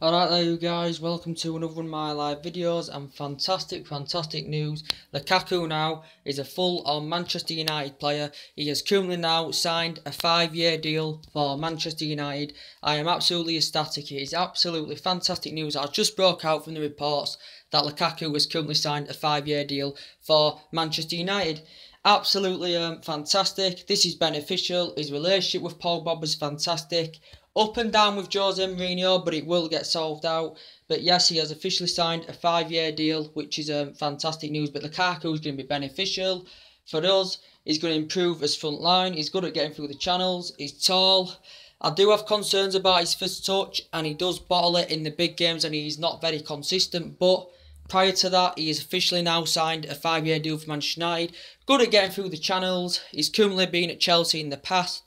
Alright there you guys, welcome to another one of my live videos and fantastic news. Lukaku now is a full-on Manchester United player. He has currently now signed a 5-year deal for Manchester United. I am absolutely ecstatic. It is absolutely fantastic news. I just broke out from the reports that Lukaku has currently signed a 5-year deal for Manchester United. Absolutely fantastic. This is beneficial. His relationship with Paul Pogba is fantastic. Up and down with Jose Mourinho, but it will get solved out. But yes, he has officially signed a 5-year deal, which is fantastic news. But Lukaku is going to be beneficial for us. He's going to improve his front line. He's good at getting through the channels. He's tall. I do have concerns about his first touch, and he does bottle it in the big games, and he's not very consistent. But prior to that, he has officially now signed a 5-year deal for Manchester United. Good at getting through the channels. He's currently been at Chelsea in the past.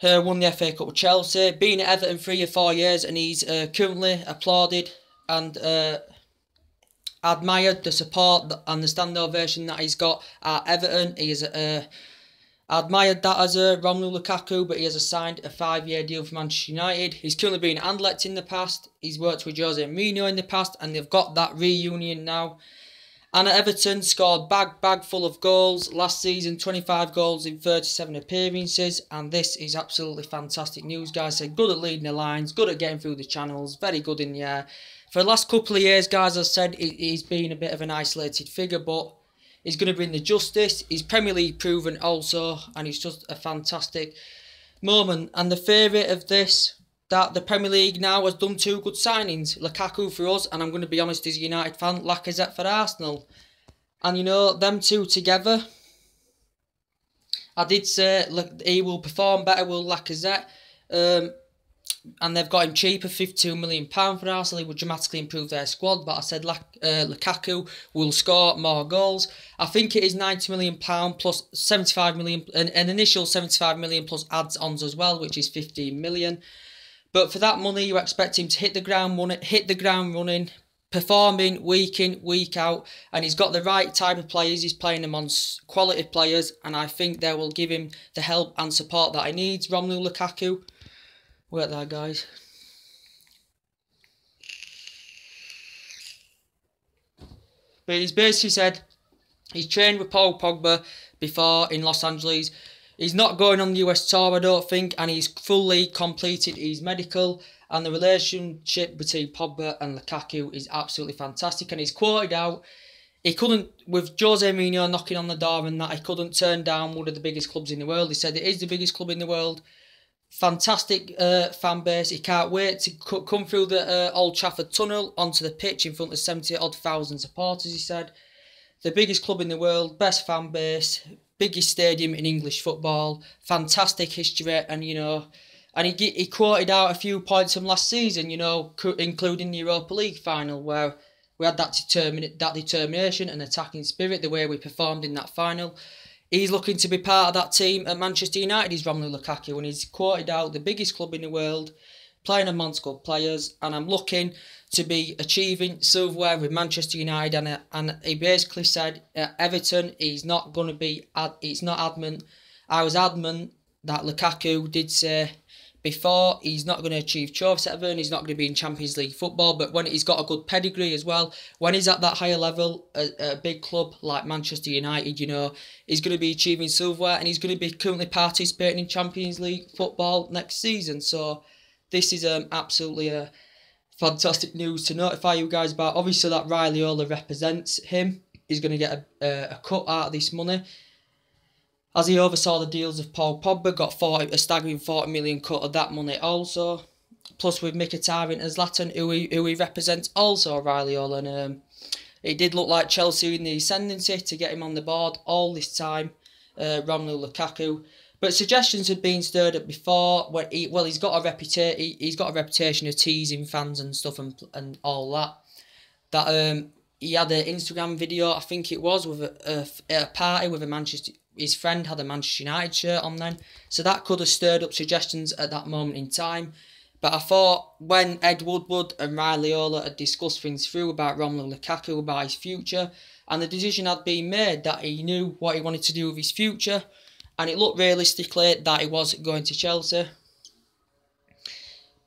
Won the FA Cup with Chelsea, been at Everton 3 or 4 years, and he's currently applauded and admired the support and the standing ovation that he's got at Everton. He has admired that as Romelu Lukaku, but he has signed a 5-year deal for Manchester United. He's currently been at Anderlecht in the past. He's worked with Jose Mourinho in the past, and they've got that reunion now. And at Everton, scored bag full of goals. Last season, 25 goals in 37 appearances. And this is absolutely fantastic news, guys. So good at leading the lines, good at getting through the channels, very good in the air. For the last couple of years, guys, as I said, he's been a bit of an isolated figure, but he's going to bring the justice. He's Premier League proven also, and it's just a fantastic moment. And the favourite of this, that the Premier League now has done 2 good signings. Lukaku for us, and I'm going to be honest as a United fan, Lacazette for Arsenal. And you know, them two together, I did say look, he will perform better with Lacazette. And they've got him cheaper, £52 million for Arsenal. He would dramatically improve their squad. But I said Lukaku will score more goals. I think it is £90 million plus 75 million, an initial 75 million plus adds-ons as well, which is 15 million. But for that money, you expect him to hit the ground running, performing week in, week out. And he's got the right type of players. He's playing amongst quality players. And I think they will give him the help and support that he needs. Romelu Lukaku. Wait there, guys. But he's basically said he's trained with Paul Pogba before in Los Angeles. He's not going on the US tour, I don't think, and he's fully completed his medical. And the relationship between Pogba and Lukaku is absolutely fantastic. And he's quoted out, he couldn't, with Jose Mourinho knocking on the door and that, he couldn't turn down one of the biggest clubs in the world. He said it is the biggest club in the world. Fantastic fan base. He can't wait to come through the Old Trafford tunnel onto the pitch in front of 70-odd thousand supporters, he said. The biggest club in the world, best fan base, biggest stadium in English football, fantastic history, and you know, and he quoted out a few points from last season, you know, including the Europa League final where we had that determination and attacking spirit, the way we performed in that final. He's looking to be part of that team at Manchester United. He's Romelu Lukaku, and he's quoted out the biggest club in the world, playing amongst good players, and I'm looking to be achieving silverware with Manchester United. And he basically said at Everton, he's not going to be. It's not adamant. I was adamant that Lukaku did say before he's not going to achieve trophies at Everton. He's not going to be in Champions League football. But when he's got a good pedigree as well, when he's at that higher level, a big club like Manchester United, you know, he's going to be achieving silverware, and he's going to be currently participating in Champions League football next season. So this is absolutely fantastic news to notify you guys about. Obviously, that Raiola represents him. He's going to get a cut out of this money, as he oversaw the deals of Paul Pogba, got a staggering 40 million cut of that money also. Plus with Mkhitaryan and Zlatan, who he represents also Raiola. And it did look like Chelsea in the ascendancy to get him on the board all this time, Romelu Lukaku. But suggestions had been stirred up before. He's got a reputation of teasing fans and stuff and all that. That he had an Instagram video, I think it was, with a party with his friend had a Manchester United shirt on then. So that could have stirred up suggestions at that moment in time. But I thought when Ed Woodward and Raiola had discussed things through about Romelu Lukaku, about his future, and the decision had been made that he knew what he wanted to do with his future, and it looked realistically that he was going to Chelsea.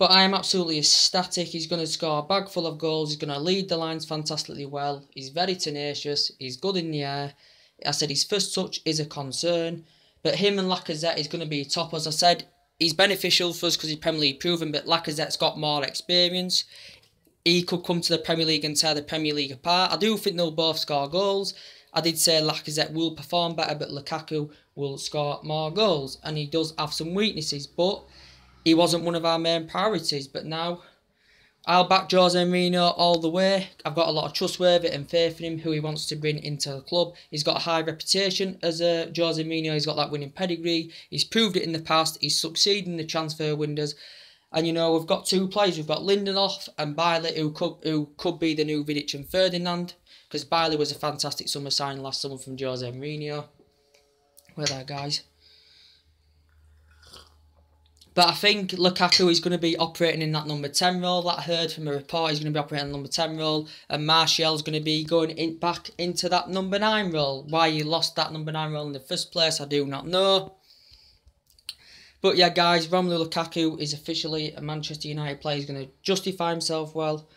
But I am absolutely ecstatic. He's going to score a bag full of goals. He's going to lead the lines fantastically well. He's very tenacious. He's good in the air. I said his first touch is a concern. But him and Lacazette is going to be top. As I said, he's beneficial for us because he's Premier League proven. But Lacazette's got more experience. He could come to the Premier League and tear the Premier League apart. I do think they'll both score goals. I did say Lacazette will perform better, but Lukaku will score more goals. And he does have some weaknesses, but he wasn't one of our main priorities. But now, I'll back Jose Mourinho all the way. I've got a lot of trustworthy and faith in him, who he wants to bring into the club. He's got a high reputation as a Jose Mourinho. He's got that winning pedigree. He's proved it in the past. He's succeeded in the transfer windows. And, you know, we've got two players. We've got Lindelof and Bailey, who could be the new Vidic and Ferdinand. Because Bailey was a fantastic summer signing last summer from Jose Mourinho. Where are guys? But I think Lukaku is going to be operating in that number 10 role. That I heard from a report. He's going to be operating in the number 10 role. And Martial's going to be going back into that number 9 role. Why he lost that number 9 role in the first place, I do not know. But yeah, guys, Romelu Lukaku is officially a Manchester United player. He's going to justify himself well.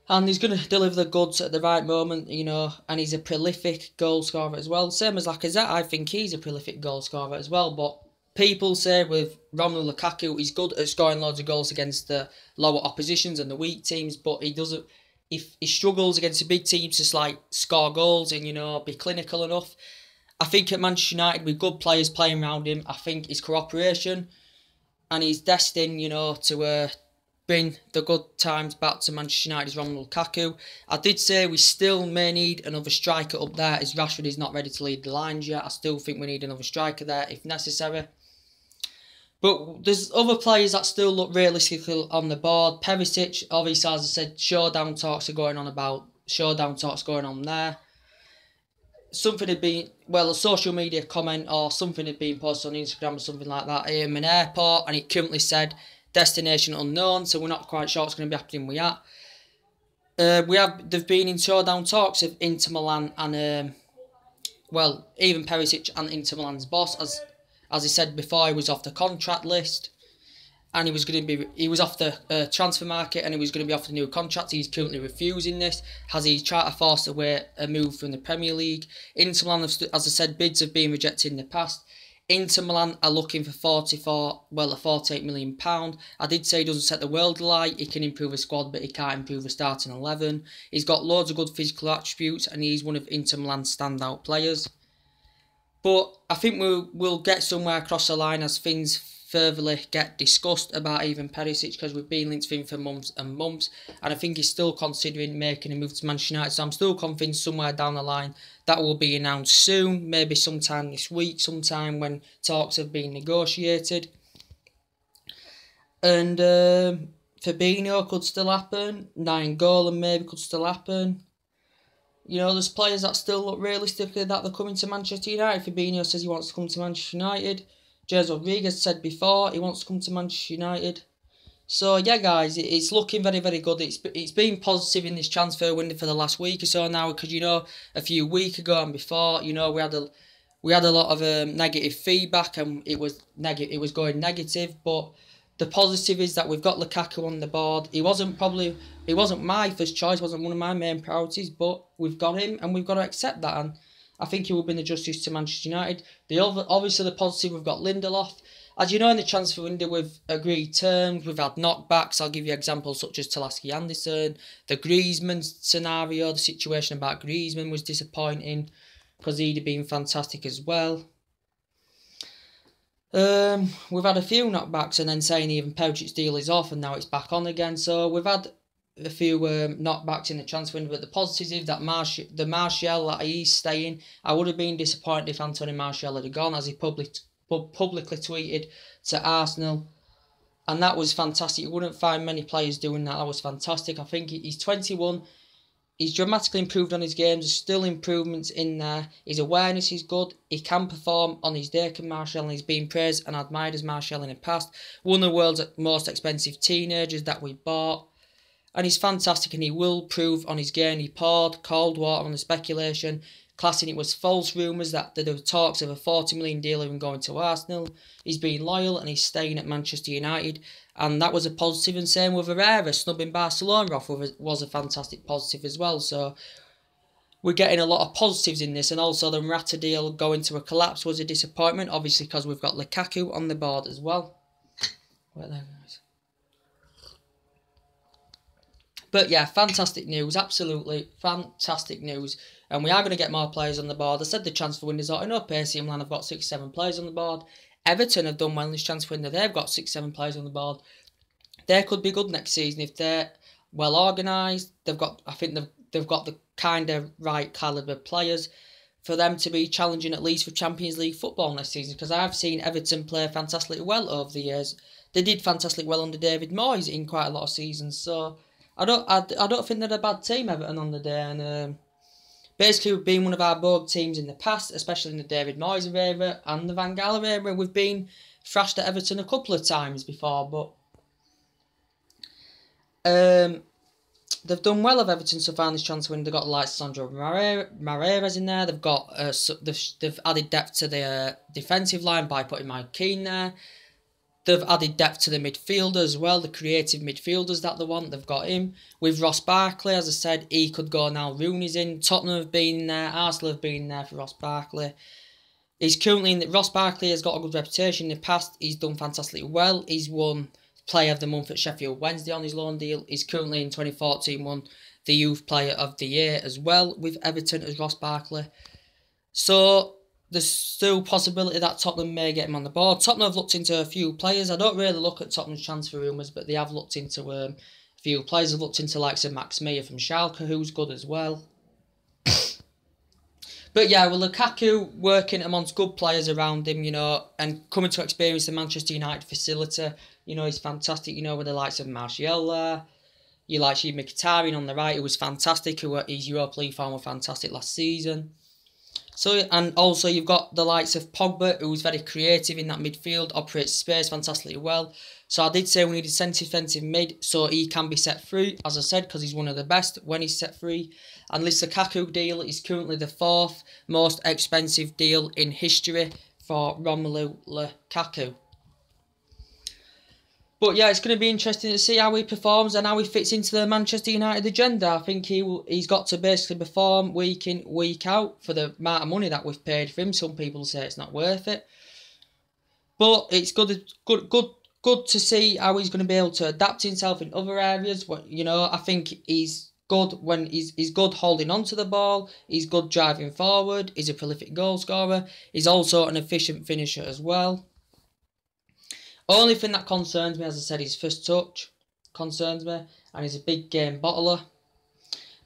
And he's going to deliver the goods at the right moment, you know. And he's a prolific goal scorer as well. Same as Lacazette, I think he's a prolific goal scorer as well. But people say with Romelu Lukaku, he's good at scoring loads of goals against the lower oppositions and the weak teams. But he doesn't, if he struggles against the big teams to like score goals and, you know, be clinical enough. I think at Manchester United, with good players playing around him, I think his cooperation and he's destined, you know, to bring the good times back to Manchester United's Romelu Lukaku. I did say we still may need another striker up there, as Rashford is not ready to lead the lines yet. I still think we need another striker there if necessary. But there's other players that still look realistically on the board. Perisic, obviously, as I said, showdown talks going on there. Something had been, well, a social media comment or something had been posted on Instagram or something like that in an airport, and it currently said destination unknown, so we're not quite sure what's going to be happening with that. They've been in showdown talks of Inter Milan and well, even Perisic and Inter Milan's boss, as I said before, he was off the contract list. And he was off the transfer market, and he was going to be offered a new contract. He's currently refusing this. Has he tried to force away a move from the Premier League? Inter Milan, as I said, bids have been rejected in the past. Inter Milan are looking for £48 million. I did say he doesn't set the world alight. He can improve a squad, but he can't improve a starting 11. He's got loads of good physical attributes, and he's one of Inter Milan's standout players. But I think we'll get somewhere across the line as things furtherly get discussed about even Perisic, because we've been linked to him for months and months, and I think he's still considering making a move to Manchester United, so I'm still convinced somewhere down the line that will be announced soon, maybe sometime this week, sometime when talks have been negotiated. And Fabinho could still happen, Nainggolan maybe could still happen. You know, there's players that still look realistically that they're coming to Manchester United. Fabinho says he wants to come to Manchester United. James Rodriguez said before he wants to come to Manchester United. So yeah, guys, it's looking very, very good. It's been positive in this transfer window for the last week or so now, because, you know, a few weeks ago and before, you know, we had a lot of negative feedback, and it was going negative. But the positive is that we've got Lukaku on the board. He wasn't my first choice, wasn't one of my main priorities, but we've got him, and we've got to accept that. And I think he will bring the justice to Manchester United. Obviously, the positive, we've got Lindelof. As you know, in the transfer window, we've agreed terms. We've had knockbacks. I'll give you examples such as Talaski Anderson. The Griezmann scenario, the situation about Griezmann was disappointing, because he'd have been fantastic as well. We've had a few knockbacks, and then saying even Pericic's deal is off, and now it's back on again. So we've had a few knockbacks in the transfer window, but the positive that Martial that he's staying. I would have been disappointed if Anthony Martial had gone, as he publicly tweeted to Arsenal, and that was fantastic. You wouldn't find many players doing that. That was fantastic. I think he's 21. He's dramatically improved on his games. There's still improvements in there. His awareness is good. He can perform on his day, can Martial, and he's been praised and admired as Martial in the past. One of the world's most expensive teenagers that we bought. And he's fantastic, and he will prove on his game. He poured cold water on the speculation. classing it was false rumours that there were talks of a 40 million deal even going to Arsenal. He's been loyal and he's staying at Manchester United, and that was a positive. And same with Herrera, snubbing Barcelona off was a fantastic positive as well. So we're getting a lot of positives in this, and also the Morata deal going to a collapse was a disappointment, obviously because we've got Lukaku on the board as well. Right there, guys. But yeah, fantastic news, absolutely fantastic news. And we are going to get more players on the board. I said the transfer window's opening up. AC Milan have got 6-7 players on the board. Everton have done well in this transfer window. They've got 6-7 players on the board. They could be good next season if they're well organised. I think they've got the kind of right calibre players for them to be challenging at least for Champions League football next season. Because I've seen Everton play fantastically well over the years. They did fantastically well under David Moyes in quite a lot of seasons. So I don't think they're a bad team, Everton, on the day. And basically, we've been one of our bold teams in the past, especially in the David Moyes era and the Van Gaal era. We've been thrashed at Everton a couple of times before, but they've done well of Everton so far in this transfer window. They've got like Sandro Moreira's in there. They've got they've added depth to their defensive line by putting Mike Keane there. They've added depth to the midfielder as well, the creative midfielders that they want. They've got him. With Ross Barkley, as I said, he could go now. Rooney's in. Tottenham have been there. Arsenal have been there for Ross Barkley. He's currently in the... Ross Barkley has got a good reputation in the past. He's done fantastically well. He's won Player of the Month at Sheffield Wednesday on his loan deal. He's currently in 2014 won the Youth Player of the Year as well with Everton as Ross Barkley. So there's still possibility that Tottenham may get him on the board. Tottenham have looked into a few players. I don't really look at Tottenham's transfer rumours, but they have looked into a few players. They've looked into likes of Max Meyer from Schalke, who's good as well. But yeah, with Lukaku working amongst good players around him, you know, and coming to experience the Manchester United facility, you know, he's fantastic, you know, with the likes of Martial there. You like Mkhitaryan on the right, who was fantastic, his Europa League form was fantastic last season. So, and also you've got the likes of Pogba, who's very creative in that midfield, operates space fantastically well. So I did say we need a defensive mid, so he can be set free, as I said, because he's one of the best when he's set free. And this Lukaku deal is currently the 4th most expensive deal in history for Romelu Lukaku. But yeah, it's going to be interesting to see how he performs and how he fits into the Manchester United agenda. I think he's got to basically perform week in, week out for the amount of money that we've paid for him. Some people say it's not worth it. But it's good to see how he's going to be able to adapt himself in other areas. You know, I think he's good when he's good holding on to the ball. He's good driving forward. He's a prolific goal scorer. He's also an efficient finisher as well. Only thing that concerns me, as I said, his first touch concerns me, and he's a big game bottler.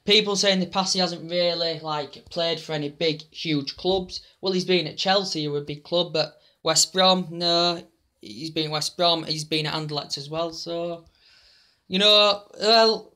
People say in the past he hasn't really played for any big, huge clubs. Well, he's been at Chelsea, who are a big club, but West Brom, no, he's been at West Brom. He's been at Anderlecht as well. So, you know, well,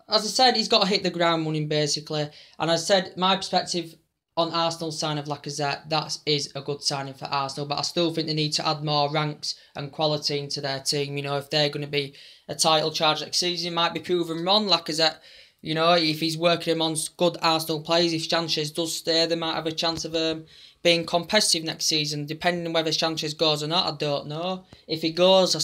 as I said, he's got to hit the ground running basically. And as I said, my perspective on Arsenal's sign of Lacazette, that is a good signing for Arsenal, but I still think they need to add more ranks and quality into their team. You know, if they're going to be a title charge next season, might be proven wrong. Lacazette, you know, if he's working amongst good Arsenal players, if Sanchez does stay, they might have a chance of being competitive next season. Depending on whether Sanchez goes or not, I don't know. If he goes,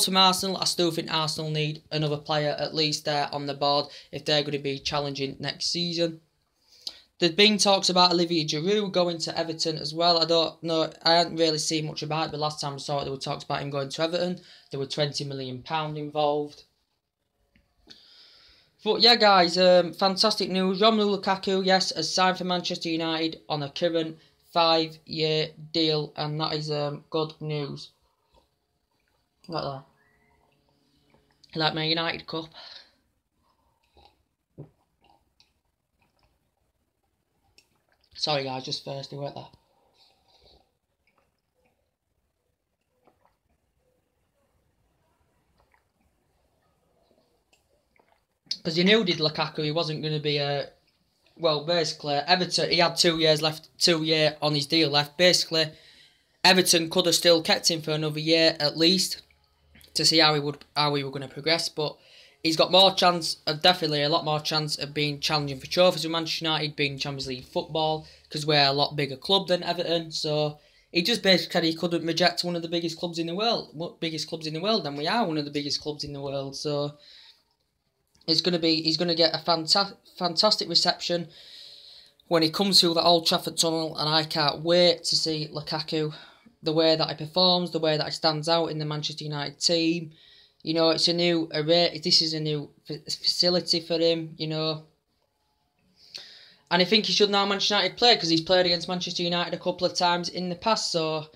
from Arsenal, I still think Arsenal need another player at least there on the board if they're going to be challenging next season. There's been talks about Olivier Giroud going to Everton as well. I don't know. I hadn't really seen much about it, but last time I saw it, there were talks about him going to Everton. There were £20 million involved. But yeah, guys, fantastic news. Romelu Lukaku, yes, has signed for Manchester United on a current 5-year deal, and that is good news. Look at that. You like my United cup? Sorry guys, just thirsty, weren't there? Because you knew did Lukaku, he wasn't going to be well, basically, Everton, he had 2 years left, 2 year on his deal left. Basically, Everton could have still kept him for another year at least to see how he were going to progress, but he's got more chance, definitely a lot more chance of being challenging for trophies with Manchester United, being Champions League football, because we're a lot bigger club than Everton. So he just basically said he couldn't reject one of the biggest clubs in the world, and we are one of the biggest clubs in the world. So he's going to get a fantastic reception when he comes through the Old Trafford tunnel, and I can't wait to see Lukaku, the way that he performs, the way that he stands out in the Manchester United team. You know, this is a new facility for him, you know. And I think he should know Manchester United play, because he's played against Manchester United a couple of times in the past. So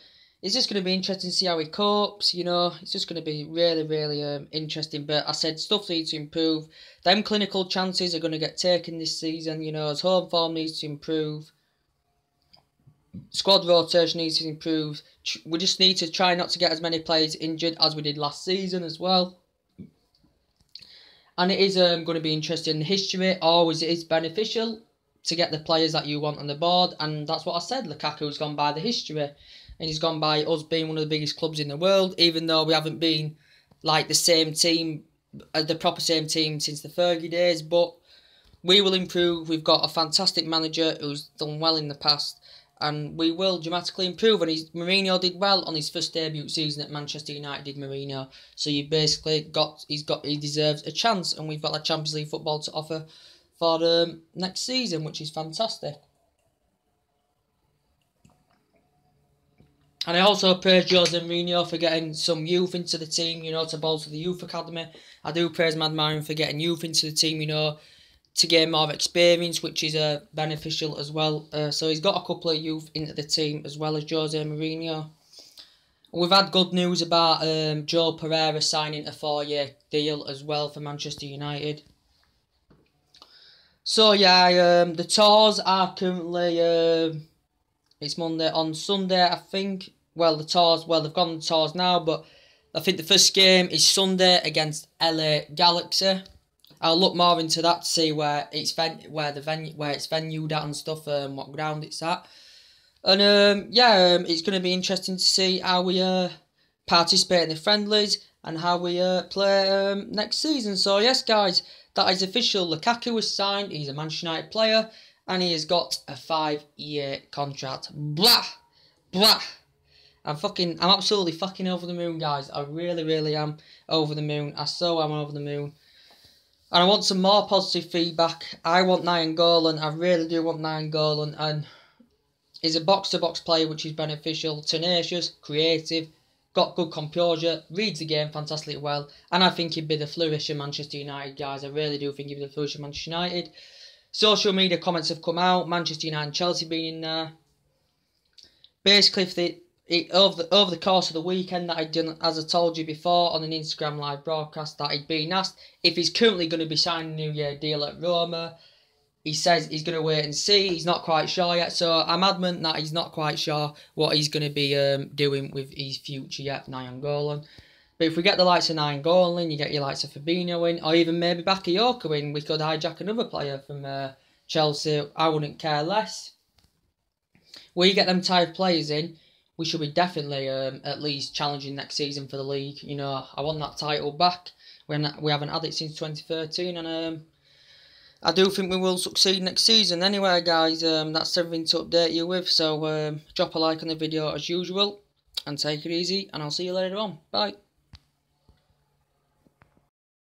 it's just going to be interesting to see how he copes, you know. It's just going to be really, really interesting. But I said stuff needs to improve. Them clinical chances are going to get taken this season, you know, as home form needs to improve. Squad rotation needs to improve. We just need to try not to get as many players injured as we did last season as well. And it is going to be interesting. History always is beneficial to get the players that you want on the board. And that's what I said. Lukaku's gone by the history. And he's gone by us being one of the biggest clubs in the world. Even though we haven't been like the same team, the proper same team since the Fergie days. But we will improve. We've got a fantastic manager who's done well in the past. And we will dramatically improve. And Mourinho did well on his first debut season at Manchester United, did Mourinho. So you basically he deserves a chance, and we've got that Champions League football to offer for next season, which is fantastic. And I also praise Jose Mourinho for getting some youth into the team, you know, to bolster the youth academy. I do praise Mad Marion for getting youth into the team, you know, to gain more experience, which is beneficial as well. So he's got a couple of youth into the team as well as Jose Mourinho. We've had good news about Joe Pereira signing a 4-year deal as well for Manchester United. So yeah, the tours are currently, it's Monday, on Sunday I think. Well, they've gone on the tours now, but I think the first game is Sunday against LA Galaxy. I'll look more into that to see where it's venued at and stuff, what ground it's at. And it's going to be interesting to see how we participate in the friendlies and how we play next season. So yes, guys, that is official. Lukaku was signed. He's a Manchester United player, and he has got a 5-year contract. Blah, blah. I'm absolutely fucking over the moon, guys. I really, really am over the moon. I so am over the moon. And I want some more positive feedback. I want Nainggolan. I really do want Nainggolan. And he's a box-to-box player, which is beneficial. Tenacious, creative, got good composure, reads the game fantastically well. And I think he'd be the flourish of Manchester United, guys. I really do think he'd be the flourish of Manchester United. Social media comments have come out. Manchester United and Chelsea being in there. Basically, over the course of the weekend that I'd done, as I told you before on an Instagram live broadcast, that he'd been asked if he's currently going to be signing a New Year deal at Roma. He says he's going to wait and see. He's not quite sure yet. So I'm adamant that he's not quite sure what he's going to be doing with his future yet, Nainggolan. But if we get the likes of Nainggolan, you get your likes of Fabinho in, or even maybe Bakayoko in, we could hijack another player from Chelsea. I wouldn't care less. We get them type of players in, we should be definitely at least challenging next season for the league. You know, I want that title back. We haven't had it since 2013, and I do think we will succeed next season. Anyway, guys, that's everything to update you with. So drop a like on the video as usual, and take it easy, and I'll see you later on. Bye.